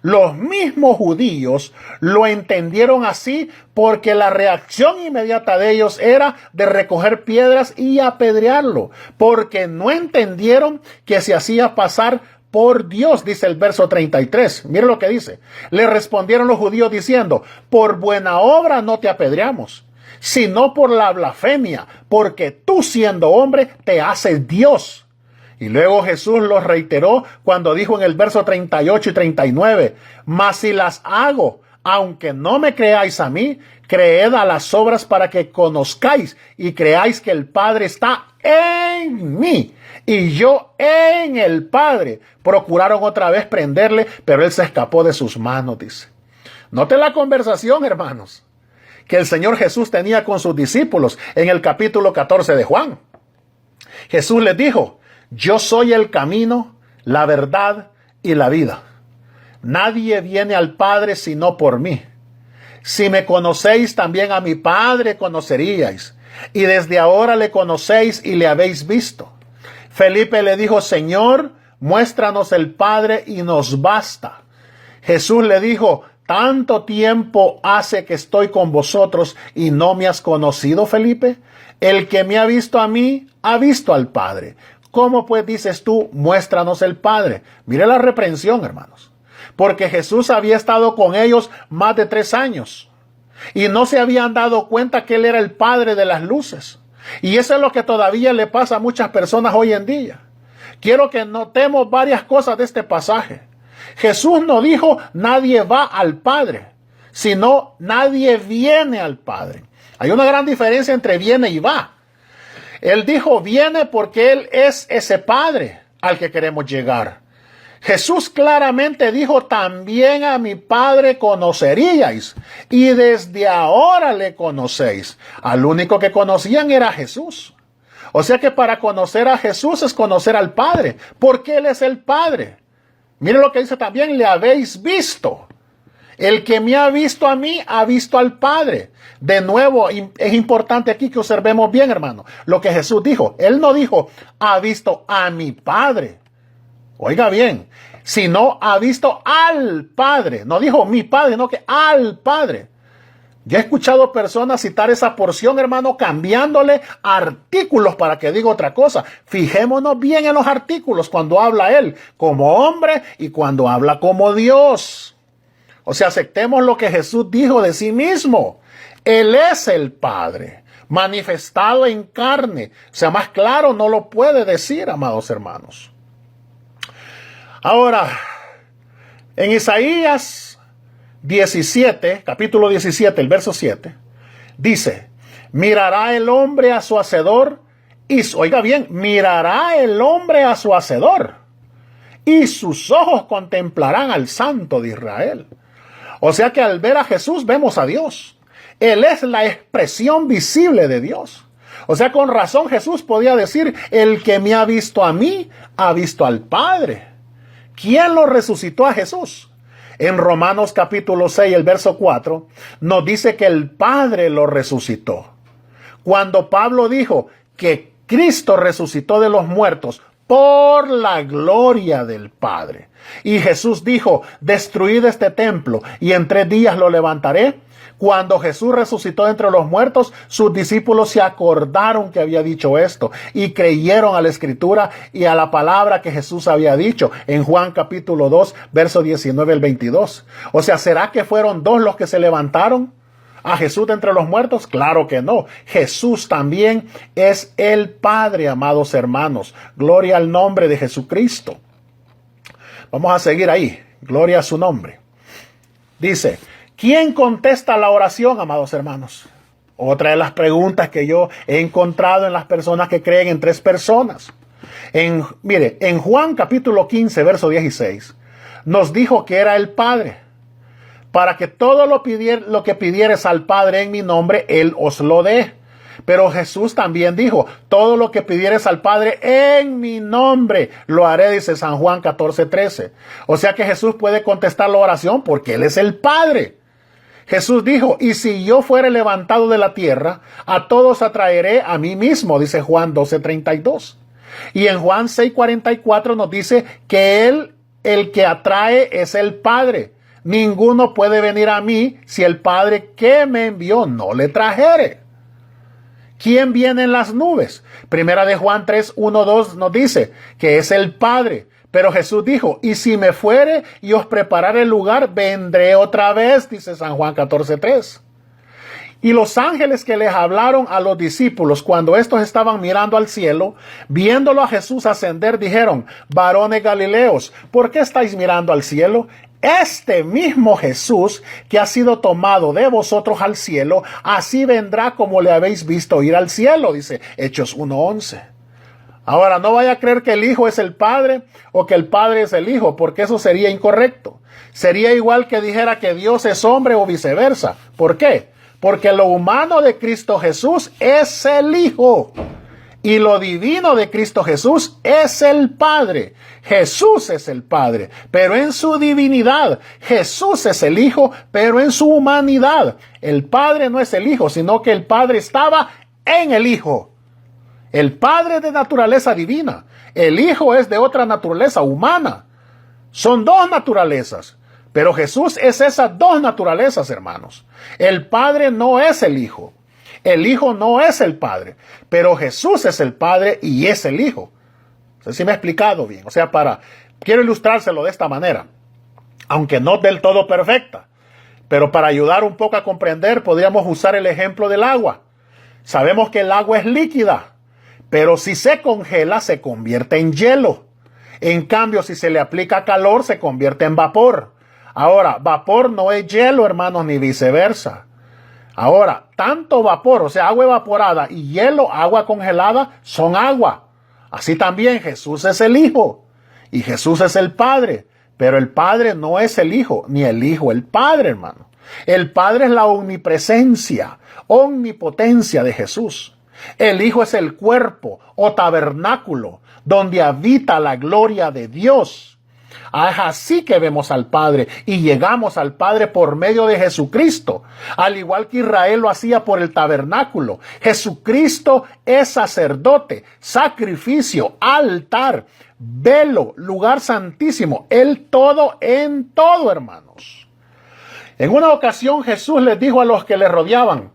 Los mismos judíos lo entendieron así porque la reacción inmediata de ellos era de recoger piedras y apedrearlo, porque no entendieron que se hacía pasar por Dios, dice el verso 33. Mire lo que dice. Le respondieron los judíos diciendo, por buena obra no te apedreamos, sino por la blasfemia, porque tú siendo hombre te haces Dios. Y luego Jesús lo reiteró cuando dijo en el verso 38 y 39, mas si las hago, aunque no me creáis a mí, creed a las obras para que conozcáis y creáis que el Padre está en mí y yo en el Padre. Procuraron otra vez prenderle, pero él se escapó de sus manos, dice. Note la conversación, hermanos, que el Señor Jesús tenía con sus discípulos en el capítulo 14 de Juan. Jesús les dijo, yo soy el camino, la verdad y la vida. Nadie viene al Padre sino por mí. Si me conocéis, también a mi Padre conoceríais. Y desde ahora le conocéis y le habéis visto. Felipe le dijo, Señor, muéstranos el Padre y nos basta. Jesús le dijo, ¿tanto tiempo hace que estoy con vosotros y no me has conocido, Felipe? El que me ha visto a mí, ha visto al Padre. ¿Cómo pues dices tú, muéstranos el Padre? Mire la reprensión, hermanos. Porque Jesús había estado con ellos más de 3 años. Y no se habían dado cuenta que Él era el Padre de las luces. Y eso es lo que todavía le pasa a muchas personas hoy en día. Quiero que notemos varias cosas de este pasaje. Jesús no dijo, nadie va al Padre, sino nadie viene al Padre. Hay una gran diferencia entre viene y va. Él dijo, viene porque Él es ese Padre al que queremos llegar. Jesús claramente dijo, también a mi Padre conoceríais, y desde ahora le conocéis. Al único que conocían era Jesús. O sea que para conocer a Jesús es conocer al Padre, porque Él es el Padre. Mire lo que dice también, le habéis visto. El que me ha visto a mí, ha visto al Padre. De nuevo, es importante aquí que observemos bien, hermano, lo que Jesús dijo. Él no dijo, ha visto a mi Padre. Oiga bien, sino ha visto al Padre. No dijo mi Padre, no que al Padre. Yo he escuchado personas citar esa porción, hermano, cambiándole artículos para que diga otra cosa. Fijémonos bien en los artículos cuando habla él como hombre y cuando habla como Dios. O sea, aceptemos lo que Jesús dijo de sí mismo. Él es el Padre, manifestado en carne. O sea, más claro no lo puede decir, amados hermanos. Ahora, en Isaías 17, capítulo 17, el verso 7, dice, mirará el hombre a su hacedor, oiga bien, mirará el hombre a su hacedor, y sus ojos contemplarán al Santo de Israel. O sea que al ver a Jesús vemos a Dios. Él es la expresión visible de Dios. O sea, con razón Jesús podía decir, el que me ha visto a mí, ha visto al Padre. ¿Quién lo resucitó a Jesús? En Romanos capítulo 6, el verso 4, nos dice que el Padre lo resucitó. Cuando Pablo dijo que Cristo resucitó de los muertos por la gloria del Padre. Y Jesús dijo, destruid este templo y en 3 días lo levantaré. Cuando Jesús resucitó entre los muertos, sus discípulos se acordaron que había dicho esto y creyeron a la Escritura y a la palabra que Jesús había dicho en Juan capítulo 2, verso 19 al 22. O sea, ¿será que fueron 2 los que se levantaron a Jesús de entre los muertos? Claro que no. Jesús también es el Padre, amados hermanos. Gloria al nombre de Jesucristo. Vamos a seguir ahí. Gloria a su nombre. Dice, ¿quién contesta la oración, amados hermanos? Otra de las preguntas que yo he encontrado en las personas que creen en 3 personas. Mire, en Juan capítulo 15, verso 16, nos dijo que era el Padre. Para que todo lo que pidieres al Padre en mi nombre, Él os lo dé. Pero Jesús también dijo, todo lo que pidieres al Padre en mi nombre, lo haré, dice San Juan 14:13. O sea que Jesús puede contestar la oración porque Él es el Padre. Jesús dijo, y si yo fuere levantado de la tierra, a todos atraeré a mí mismo, dice Juan 12:32. Y en Juan 6:44 nos dice que Él, el que atrae, es el Padre. Ninguno puede venir a mí si el Padre que me envió no le trajere. ¿Quién viene en las nubes? Primera de Juan 3:1-2 nos dice que es el Padre. Pero Jesús dijo, y si me fuere y os preparare el lugar, vendré otra vez, dice San Juan 14:3. Y los ángeles que les hablaron a los discípulos cuando estos estaban mirando al cielo, viéndolo a Jesús ascender, dijeron, varones Galileos, ¿por qué estáis mirando al cielo? Este mismo Jesús que ha sido tomado de vosotros al cielo, así vendrá como le habéis visto ir al cielo, dice Hechos 1:11. Ahora, no vaya a creer que el Hijo es el Padre o que el Padre es el Hijo, porque eso sería incorrecto. Sería igual que dijera que Dios es hombre o viceversa. ¿Por qué? Porque lo humano de Cristo Jesús es el Hijo. Y lo divino de Cristo Jesús es el Padre. Jesús es el Padre, pero en su divinidad. Jesús es el Hijo, pero en su humanidad. El Padre no es el Hijo, sino que el Padre estaba en el Hijo. El Padre es de naturaleza divina. El Hijo es de otra naturaleza humana. Son 2 naturalezas. Pero Jesús es esas 2 naturalezas, hermanos. El Padre no es el Hijo. El Hijo no es el Padre, pero Jesús es el Padre y es el Hijo. No sé si me he explicado bien. O sea, quiero ilustrárselo de esta manera, aunque no del todo perfecta, pero para ayudar un poco a comprender, podríamos usar el ejemplo del agua. Sabemos que el agua es líquida, pero si se congela, se convierte en hielo. En cambio, si se le aplica calor, se convierte en vapor. Ahora, vapor no es hielo, hermanos, ni viceversa. Ahora, tanto vapor, o sea, agua evaporada y hielo, agua congelada, son agua. Así también Jesús es el Hijo y Jesús es el Padre, pero el Padre no es el Hijo, ni el Hijo el Padre, hermano. El Padre es la omnipresencia, omnipotencia de Jesús. El Hijo es el cuerpo o tabernáculo donde habita la gloria de Dios. Es así que vemos al Padre y llegamos al Padre por medio de Jesucristo, al igual que Israel lo hacía por el tabernáculo. Jesucristo es sacerdote, sacrificio, altar, velo, lugar santísimo, el todo en todo, hermanos. En una ocasión Jesús les dijo a los que le rodeaban,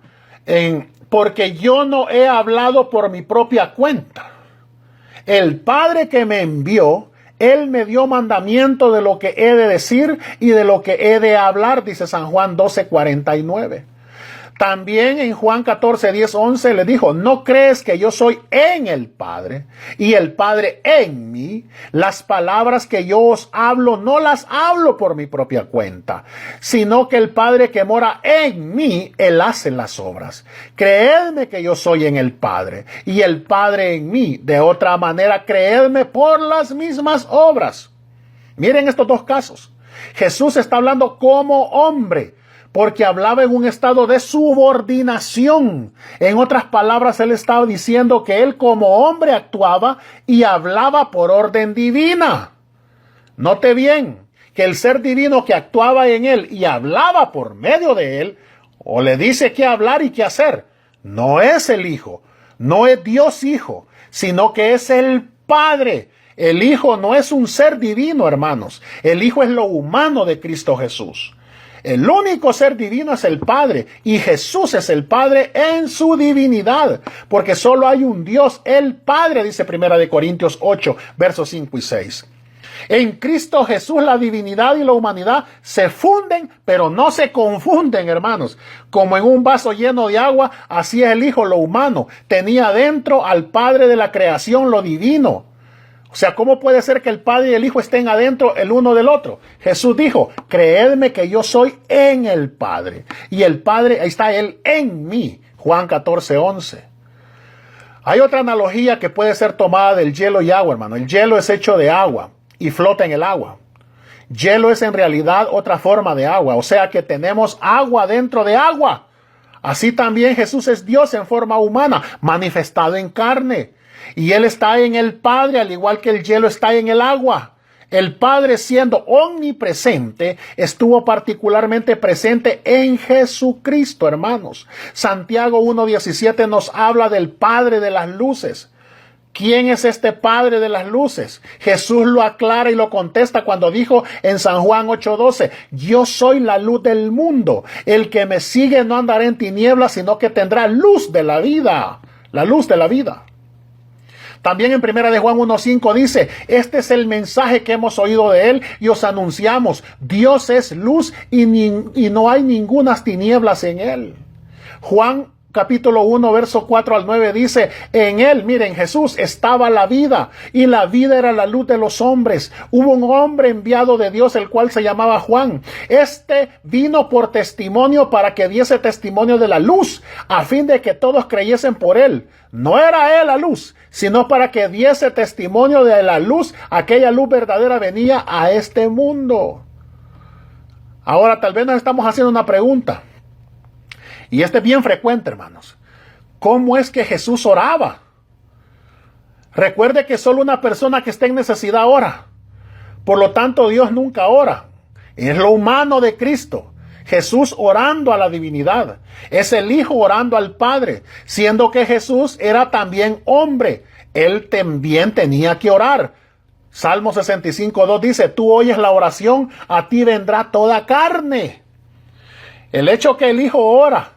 porque yo no he hablado por mi propia cuenta. El Padre que me envió, Él me dio mandamiento de lo que he de decir y de lo que he de hablar, dice San Juan 12:49. También en Juan 14:10-11 le dijo, ¿no crees que yo soy en el Padre y el Padre en mí? Las palabras que yo os hablo no las hablo por mi propia cuenta, sino que el Padre que mora en mí, Él hace las obras. Creedme que yo soy en el Padre y el Padre en mí. De otra manera, creedme por las mismas obras. Miren estos dos casos. Jesús está hablando como hombre, porque hablaba en un estado de subordinación. En otras palabras, él estaba diciendo que él como hombre actuaba y hablaba por orden divina. Note bien que el ser divino que actuaba en él y hablaba por medio de él, o le dice qué hablar y qué hacer, no es el Hijo, no es Dios Hijo, sino que es el Padre. El Hijo no es un ser divino, hermanos. El Hijo es lo humano de Cristo Jesús. El único ser divino es el Padre, y Jesús es el Padre en su divinidad, porque solo hay un Dios, el Padre, dice 1 Corintios 8, versos 5 y 6. En Cristo Jesús la divinidad y la humanidad se funden, pero no se confunden, hermanos. Como en un vaso lleno de agua, así es el Hijo, lo humano. Tenía dentro al Padre de la creación, lo divino. O sea, ¿cómo puede ser que el Padre y el Hijo estén adentro el uno del otro? Jesús dijo, creedme que yo soy en el Padre. Y el Padre, ahí está Él en mí. Juan 14:11. Hay otra analogía que puede ser tomada del hielo y agua, hermano. El hielo es hecho de agua y flota en el agua. Hielo es en realidad otra forma de agua. O sea que tenemos agua dentro de agua. Así también Jesús es Dios en forma humana, manifestado en carne. Y Él está en el Padre, al igual que el hielo está en el agua. El Padre, siendo omnipresente, estuvo particularmente presente en Jesucristo, hermanos. Santiago 1:17 nos habla del Padre de las luces. ¿Quién es este Padre de las luces? Jesús lo aclara y lo contesta cuando dijo en San Juan 8:12, yo soy la luz del mundo. El que me sigue no andará en tinieblas, sino que tendrá luz de la vida. La luz de la vida. También en 1 de Juan 1:5 dice, este es el mensaje que hemos oído de él y os anunciamos, Dios es luz y no hay ningunas tinieblas en él. Juan capítulo 1, verso 4 al 9 dice, en él, miren, Jesús, estaba la vida, y la vida era la luz de los hombres. Hubo un hombre enviado de Dios, el cual se llamaba Juan. Este vino por testimonio para que diese testimonio de la luz, a fin de que todos creyesen por él. No era él la luz, sino para que diese testimonio de la luz. Aquella luz verdadera venía a este mundo. Ahora tal vez nos estamos haciendo una pregunta. Y este es bien frecuente, hermanos. ¿Cómo es que Jesús oraba? Recuerde que solo una persona que está en necesidad ora. Por lo tanto, Dios nunca ora. Es lo humano de Cristo. Jesús orando a la divinidad. Es el Hijo orando al Padre. Siendo que Jesús era también hombre. Él también tenía que orar. Salmo 65:2 dice, tú oyes la oración, a ti vendrá toda carne. El hecho que el Hijo ora,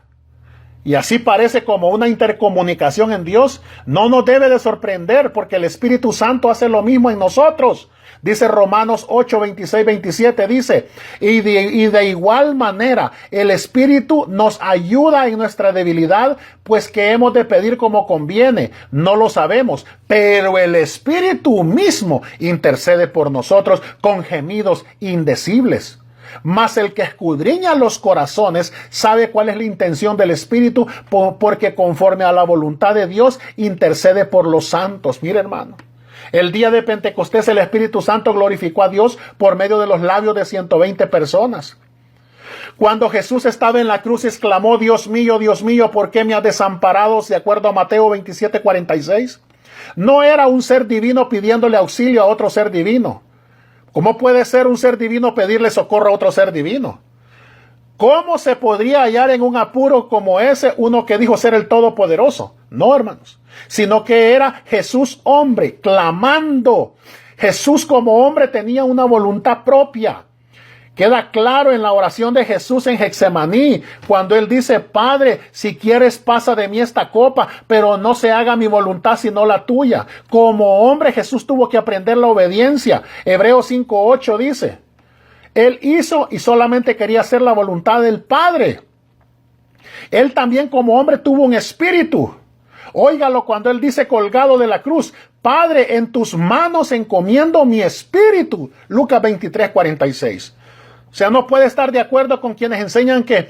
y así parece como una intercomunicación en Dios, no nos debe de sorprender, porque el Espíritu Santo hace lo mismo en nosotros. Dice Romanos 8:26-27, dice, y de igual manera el Espíritu nos ayuda en nuestra debilidad, pues que hemos de pedir como conviene, no lo sabemos, pero el Espíritu mismo intercede por nosotros con gemidos indecibles. Mas el que escudriña los corazones sabe cuál es la intención del Espíritu, porque conforme a la voluntad de Dios intercede por los santos. Mire, hermano, el día de Pentecostés el Espíritu Santo glorificó a Dios por medio de los labios de 120 personas. Cuando Jesús estaba en la cruz exclamó, Dios mío, ¿por qué me has desamparado? De acuerdo a Mateo 27:46. No era un ser divino pidiéndole auxilio a otro ser divino. ¿Cómo puede ser un ser divino pedirle socorro a otro ser divino? ¿Cómo se podría hallar en un apuro como ese uno que dijo ser el Todopoderoso? No, hermanos, sino que era Jesús hombre, clamando. Jesús como hombre tenía una voluntad propia. Queda claro en la oración de Jesús en Getsemaní, cuando él dice: Padre, si quieres pasa de mí esta copa, pero no se haga mi voluntad sino la tuya. Como hombre, Jesús tuvo que aprender la obediencia. Hebreos 5:8 dice: Él hizo y solamente quería hacer la voluntad del Padre. Él también como hombre tuvo un espíritu. Óigalo cuando él dice colgado de la cruz: Padre, en tus manos encomiendo mi espíritu. Lucas 23:46. O sea, no puede estar de acuerdo con quienes enseñan que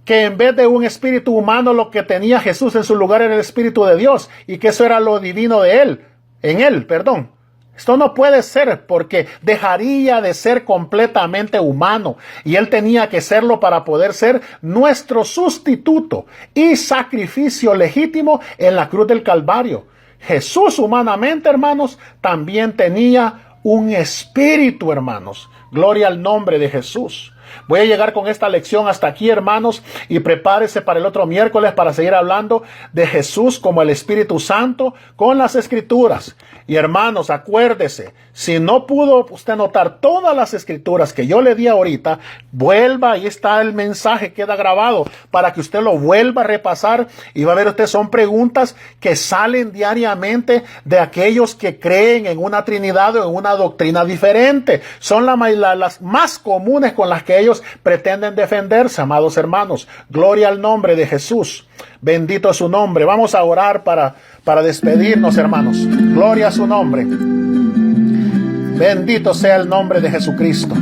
en vez de un espíritu humano, lo que tenía Jesús en su lugar era el espíritu de Dios, y que eso era lo divino de él, en él, perdón. Esto no puede ser, porque dejaría de ser completamente humano, y él tenía que serlo para poder ser nuestro sustituto y sacrificio legítimo en la cruz del Calvario. Jesús humanamente, hermanos, también tenía un espíritu, hermanos. Gloria al nombre de Jesús. Voy a llegar con esta lección hasta aquí, hermanos, y prepárese para el otro miércoles para seguir hablando de Jesús como el Espíritu Santo con las Escrituras. Y hermanos, acuérdese, si no pudo usted notar todas las Escrituras que yo le di ahorita, vuelva, ahí está el mensaje, queda grabado, para que usted lo vuelva a repasar, y va a ver usted, son preguntas que salen diariamente de aquellos que creen en una Trinidad o en una doctrina diferente. Son las más comunes con las que ellos pretenden defenderse, amados hermanos. Gloria al nombre de Jesús. Bendito es su nombre. Vamos a orar para despedirnos, hermanos. Gloria a su nombre. Bendito sea el nombre de Jesucristo.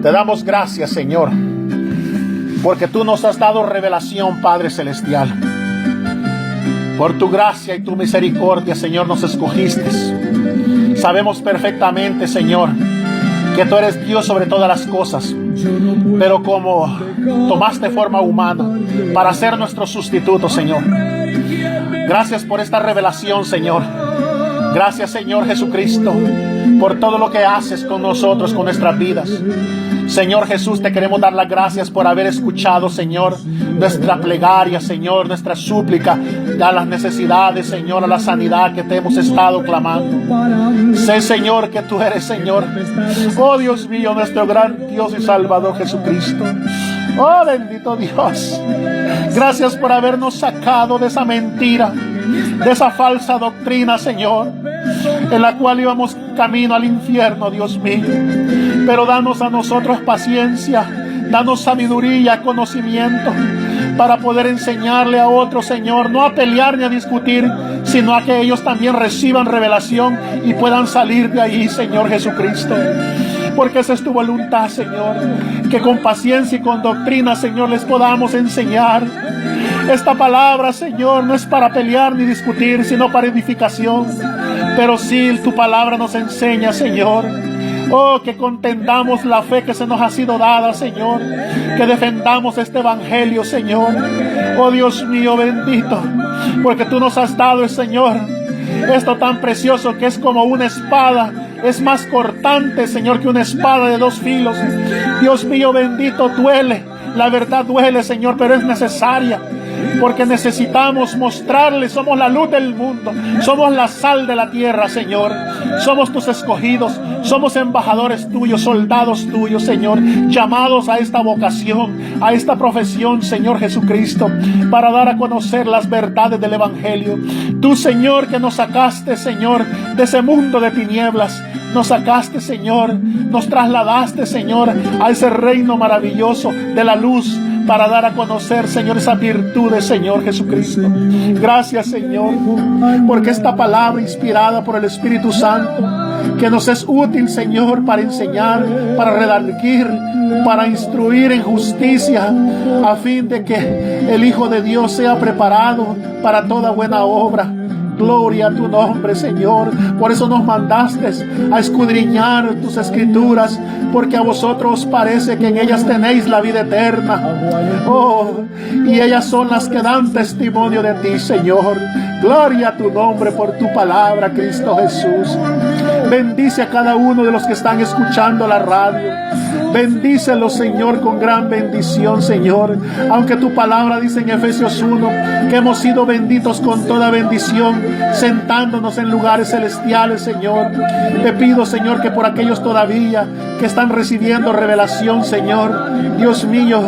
Te damos gracias, Señor, porque tú nos has dado revelación, Padre Celestial. Por tu gracia y tu misericordia, Señor, nos escogiste. Sabemos perfectamente, Señor, que tú eres Dios sobre todas las cosas, pero como tomaste forma humana para ser nuestro sustituto, Señor. Gracias por esta revelación, Señor. Gracias, Señor Jesucristo, por todo lo que haces con nosotros, con nuestras vidas. Señor Jesús, te queremos dar las gracias por haber escuchado, Señor, nuestra plegaria, Señor, nuestra súplica, a las necesidades, Señor, a la sanidad que te hemos estado clamando. Sé, Señor, que tú eres, Señor. Oh, Dios mío, nuestro gran Dios y Salvador Jesucristo. Oh, bendito Dios. Gracias por habernos sacado de esa mentira, de esa falsa doctrina, Señor, en la cual íbamos camino al infierno, Dios mío. Pero danos a nosotros paciencia, danos sabiduría, conocimiento, para poder enseñarle a otros, Señor, no a pelear ni a discutir, sino a que ellos también reciban revelación y puedan salir de ahí, Señor Jesucristo. Porque esa es tu voluntad, Señor, que con paciencia y con doctrina, Señor, les podamos enseñar. Esta palabra, Señor, no es para pelear ni discutir, sino para edificación. Pero sí, tu palabra nos enseña, Señor. Oh, que contendamos la fe que se nos ha sido dada, Señor. Que defendamos este evangelio, Señor. Oh, Dios mío, bendito. Porque tú nos has dado, Señor, esto tan precioso que es como una espada. Es más cortante, Señor, que una espada de dos filos. Dios mío, bendito, duele. La verdad duele, Señor, pero es necesaria. Porque necesitamos mostrarle, somos la luz del mundo, somos la sal de la tierra, Señor. Somos tus escogidos, somos embajadores tuyos, soldados tuyos, Señor, llamados a esta vocación, a esta profesión, Señor Jesucristo, para dar a conocer las verdades del evangelio. Tú, Señor, que nos sacaste, Señor, de ese mundo de tinieblas, nos sacaste, Señor, nos trasladaste, Señor, a ese reino maravilloso de la luz, para dar a conocer, Señor, esas virtudes, Señor Jesucristo. Gracias, Señor, porque esta palabra inspirada por el Espíritu Santo, que nos es útil, Señor, para enseñar, para redarguir, para instruir en justicia, a fin de que el Hijo de Dios sea preparado para toda buena obra. Gloria a tu nombre, Señor. Por eso nos mandaste a escudriñar tus escrituras, porque a vosotros os parece que en ellas tenéis la vida eterna. Oh, y ellas son las que dan testimonio de ti, Señor. Gloria a tu nombre por tu palabra, Cristo Jesús. Bendice a cada uno de los que están escuchando la radio. Bendícelos, Señor, con gran bendición, Señor. Aunque tu palabra dice en Efesios 1 que hemos sido benditos con toda bendición, sentándonos en lugares celestiales, Señor. Te pido, Señor, que por aquellos todavía que están recibiendo revelación, Señor, Dios mío,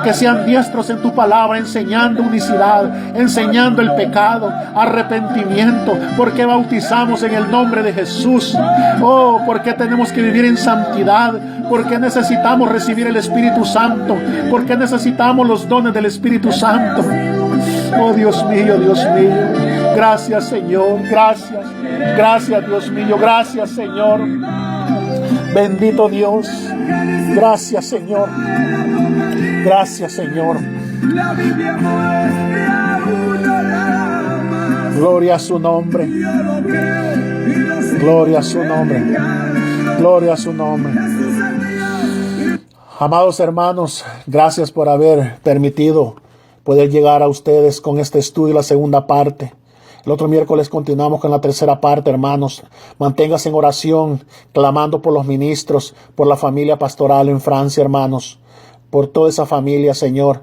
que sean diestros en tu palabra, enseñando unicidad, enseñando el pecado, arrepentimiento, porque bautizamos en el nombre de Jesús. Oh, porque tenemos que vivir en santidad, porque necesitamos recibir el Espíritu Santo, porque necesitamos los dones del Espíritu Santo. Oh, Dios mío, gracias, Señor, gracias, Dios mío, gracias, Señor. Bendito Dios, gracias, Señor, gracias, Señor. Gloria a su nombre, gloria a su nombre, gloria a su nombre. Amados hermanos, gracias por haber permitido poder llegar a ustedes con este estudio, la segunda parte. El otro miércoles continuamos con la tercera parte, hermanos. Manténgase en oración, clamando por los ministros, por la familia pastoral en Francia, hermanos. Por toda esa familia, Señor,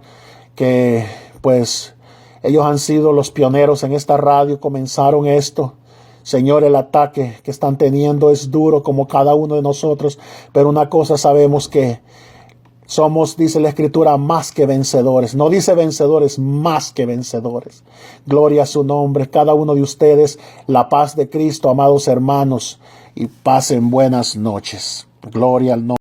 que pues ellos han sido los pioneros en esta radio, comenzaron esto. Señor, el ataque que están teniendo es duro como cada uno de nosotros, pero una cosa sabemos que somos, dice la Escritura, más que vencedores. No dice vencedores, más que vencedores. Gloria a su nombre. Cada uno de ustedes, la paz de Cristo, amados hermanos, y pasen buenas noches. Gloria al nombre.